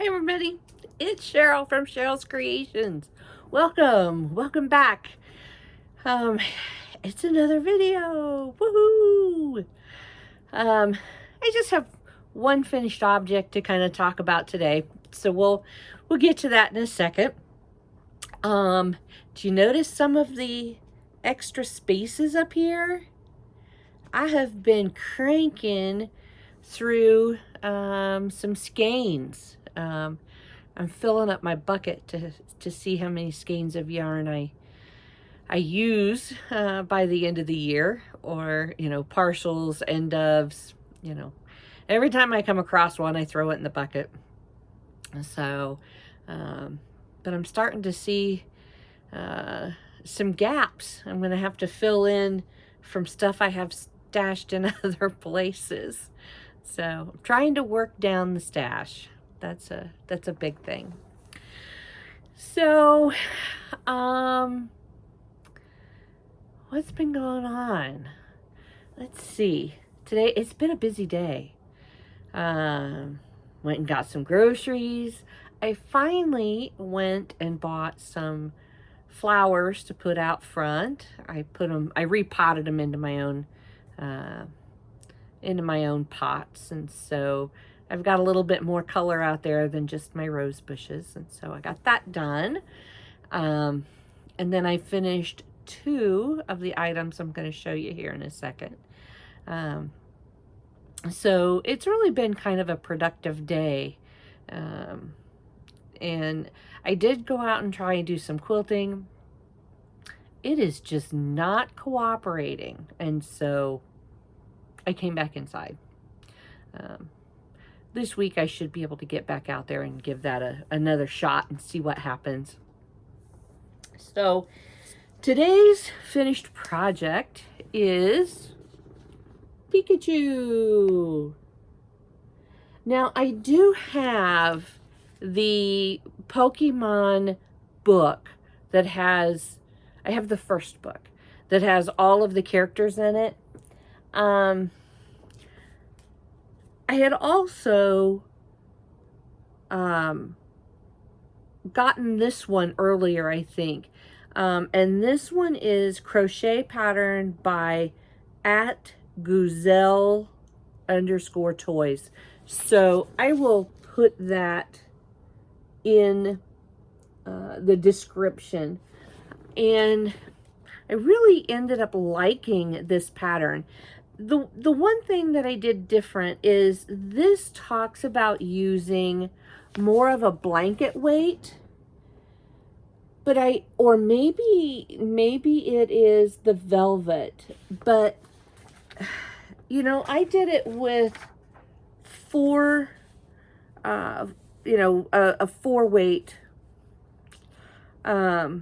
Hi everybody, it's Cheryl from Cheryl's Creations. Welcome back. It's another video. Woohoo! I just have one finished object to kind of talk about today, so we'll get to that in a second. Do you notice some of the extra spaces up here? I have been cranking through some skeins. I'm filling up my bucket to see how many skeins of yarn I use by the end of the year, or partials, end ofs. Every time I come across one, I throw it in the bucket. So but I'm starting to see some gaps I'm gonna have to fill in from stuff I have stashed in other places. So I'm trying to work down the stash. That's a big thing. So what's been going on? Let's see. Today it's been a busy day. Went and got some groceries. I finally went and bought some flowers to put out front. I repotted them into my own pots, and so I've got a little bit more color out there than just my rose bushes, and so I got that done. And then I finished 2 of the items I'm going to show you here in a second. So it's really been kind of a productive day. And I did go out and try and do some quilting. It is just not cooperating, and so I came back inside. This week I should be able to get back out there and give that another shot and see what happens. So today's finished project is Pikachu. Now I do have the Pokemon book that has, I have the first book that has all of the characters in it. I had also gotten this one earlier, I think. And this one is crochet pattern by @Guzelle_toys. So I will put that in the description. And I really ended up liking this pattern. The one thing that I did different is this talks about using more of a blanket weight, but or maybe it is the velvet, but I did it with 4 a 4 weight. It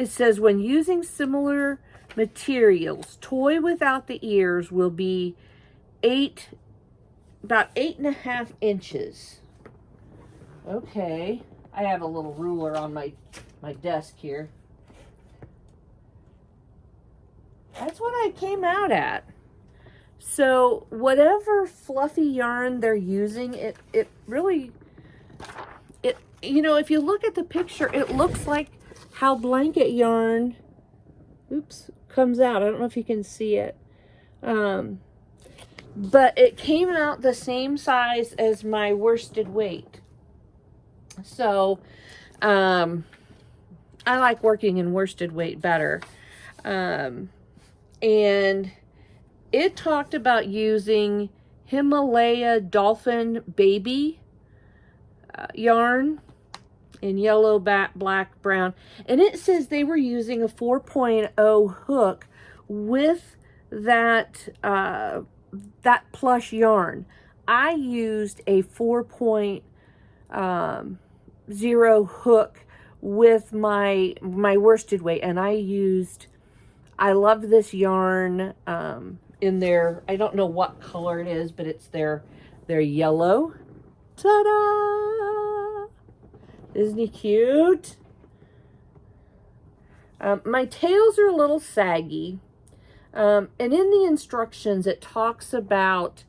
says, when using similar materials, toy without the ears will be about 8.5 inches. Okay, I have a little ruler on my desk here. That's what I came out at. So whatever fluffy yarn they're using, it really, if you look at the picture, it looks like how blanket yarn, comes out. I don't know if you can see it. But it came out the same size as my worsted weight. So, I like working in worsted weight better. And it talked about using Himalaya Dolphin Baby yarn in yellow, black, brown. And it says they were using a 4.0 hook with that plush yarn. I used a 4.0 hook with my worsted weight, and I love this yarn in their, I don't know what color it is, but it's their yellow. Ta-da! Isn't he cute? My tails are a little saggy. And in the instructions, it talks about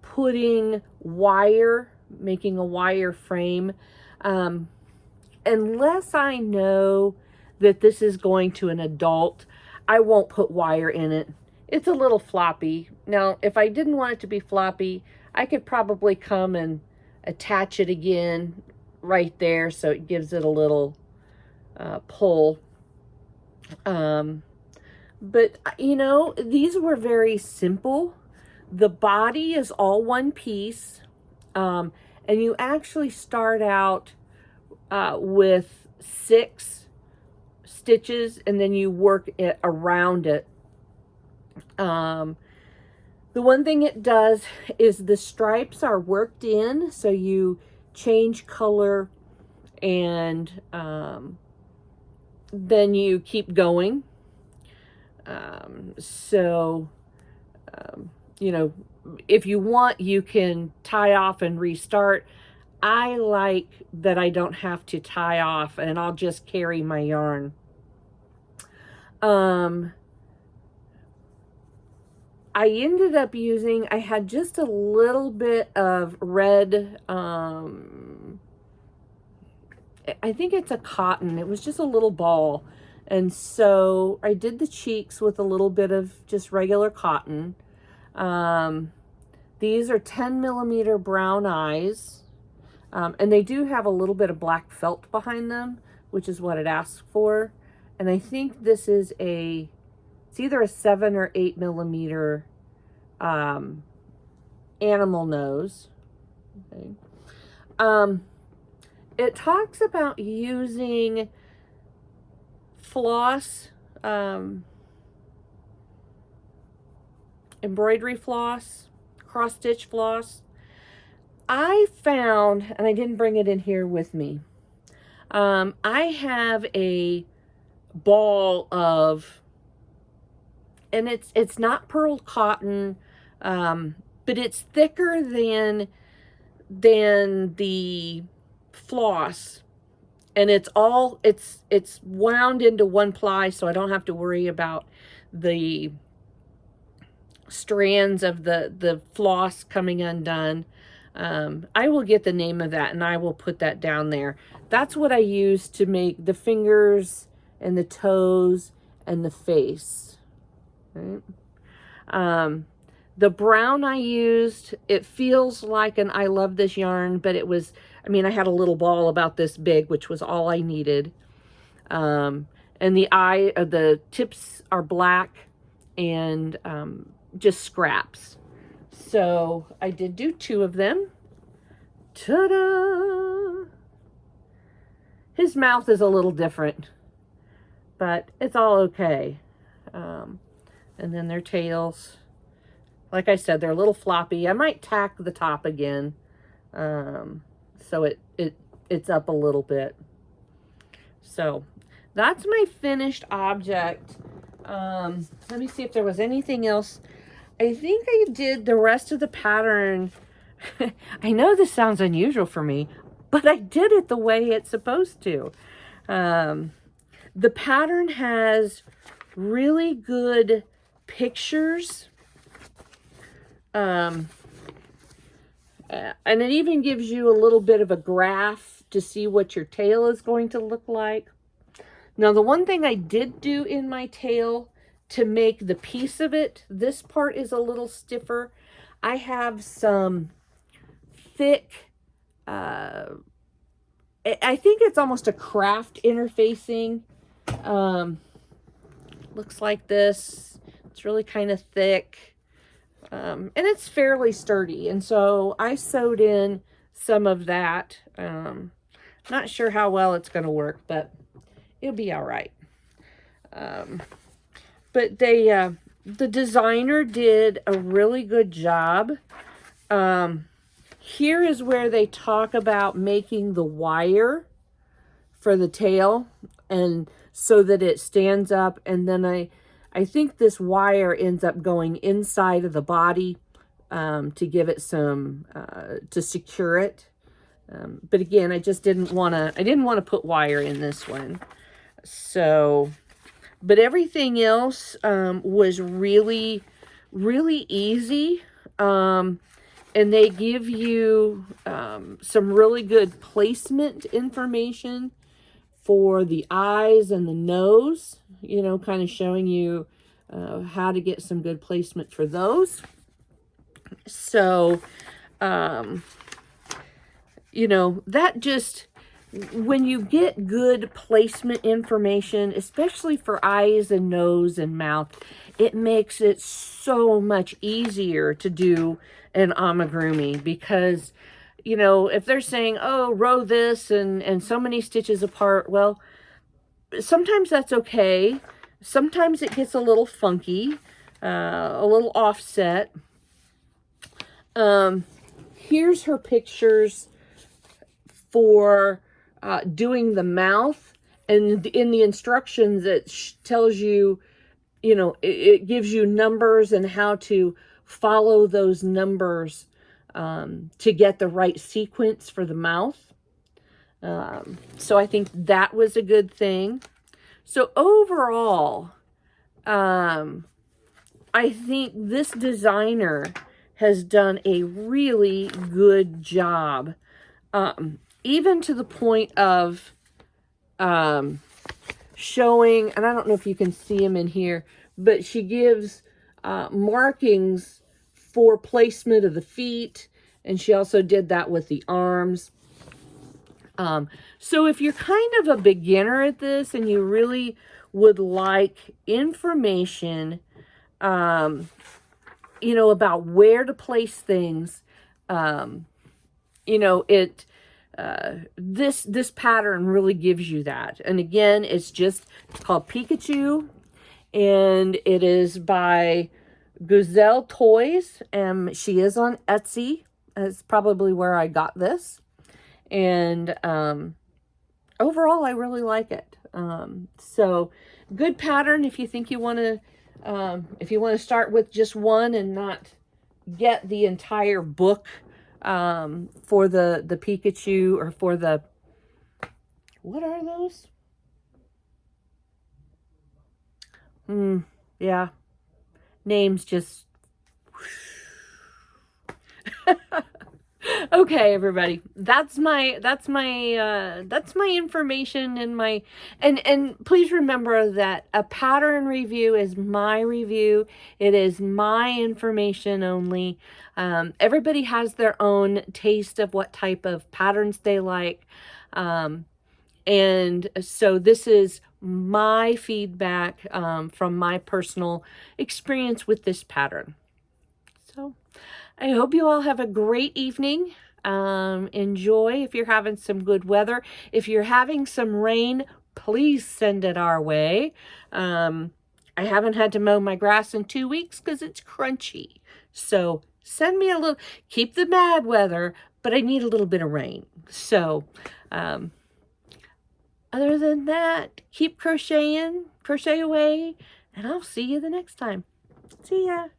putting wire making a wire frame. Unless I know that this is going to an adult, I won't put wire in it. It's a little floppy. Now, if I didn't want it to be floppy, I could probably come and attach it again right there so it gives it a little pull. But, you know, these were very simple. The body is all one piece. And you actually start out with 6 stitches, and then you work it around it. The one thing it does is the stripes are worked in, so you change color, and then you keep going. You know, if you want, you can tie off and restart. I like that I don't have to tie off, and I'll just carry my yarn. I ended up using, I had just a little bit of red, I think it's a cotton. It was just a little ball. And so I did the cheeks with a little bit of just regular cotton. These are 10mm brown eyes. And they do have a little bit of black felt behind them, which is what it asks for. And I think this is it's either a 7 or 8mm animal nose. Okay. It talks about using floss, embroidery floss, cross stitch floss. I found, and I didn't bring it in here with me, I have a ball of, and it's not pearl cotton, but it's thicker than the floss, and it's wound into one ply, so I don't have to worry about the strands of the floss coming undone. I will get the name of that, and I will put that down there. That's what I use to make the fingers and the toes and the face. Right? The brown I used, it feels like an I love this yarn, but it was, I mean, I had a little ball about this big, which was all I needed. And the tips are black and just scraps. So I did do 2 of them. Ta-da! His mouth is a little different, but it's all okay. And then their tails. Like I said, they're a little floppy. I might tack the top again, so it's up a little bit. So that's my finished object. Let me see if there was anything else. I think I did the rest of the pattern. I know this sounds unusual for me, but I did it the way it's supposed to. The pattern has really good pictures. And it even gives you a little bit of a graph to see what your tail is going to look like. Now, the one thing I did do in my tail to make the piece of it, this part is a little stiffer. I have some thick, I think it's almost a craft interfacing. Looks like this. It's really kind of thick. And it's fairly sturdy. And so I sewed in some of that. Not sure how well it's going to work, but it'll be all right. But the designer did a really good job. Here is where they talk about making the wire for the tail, and so that it stands up. And then I think this wire ends up going inside of the body to give it some, to secure it. But again, I just didn't want to put wire in this one. So, but everything else was really, really easy. And and they give you some really good placement information for the eyes and the nose, you know, kind of showing you how to get some good placement for those. So, you know, that just, when you get good placement information, especially for eyes and nose and mouth, it makes it so much easier to do an amigurumi, because, you know, if they're saying, oh, row this and so many stitches apart, well, sometimes that's okay. Sometimes it gets a little funky, a little offset. Here's her pictures for doing the mouth, and in the instructions it tells you, you know, it gives you numbers and how to follow those numbers to get the right sequence for the mouth. So I think that was a good thing. So overall, I think this designer has done a really good job, even to the point of showing, and I don't know if you can see them in here, but she gives markings for placement of the feet, and she also did that with the arms. So if you're kind of a beginner at this and you really would like information, you know, about where to place things, you know, this pattern really gives you that. And again, it's called Pikachu, and it is by Gazelle Toys, and she is on Etsy. That's probably where I got this. And overall, I really like it. So good pattern if you think you want to, if you want to start with just one and not get the entire book for the Pikachu, or for the, what are those? Yeah, names just okay, everybody, that's my information, and please remember that a pattern review is my review. It is my information only. Everybody has their own taste of what type of patterns they like, and so this is my feedback from my personal experience with this pattern. So I hope you all have a great evening. Enjoy if you're having some good weather. If you're having some rain, please send it our way. I haven't had to mow my grass in 2 weeks because it's crunchy. So send me a little, keep the bad weather, but I need a little bit of rain. So other than that, keep crocheting, crochet away, and I'll see you the next time. See ya.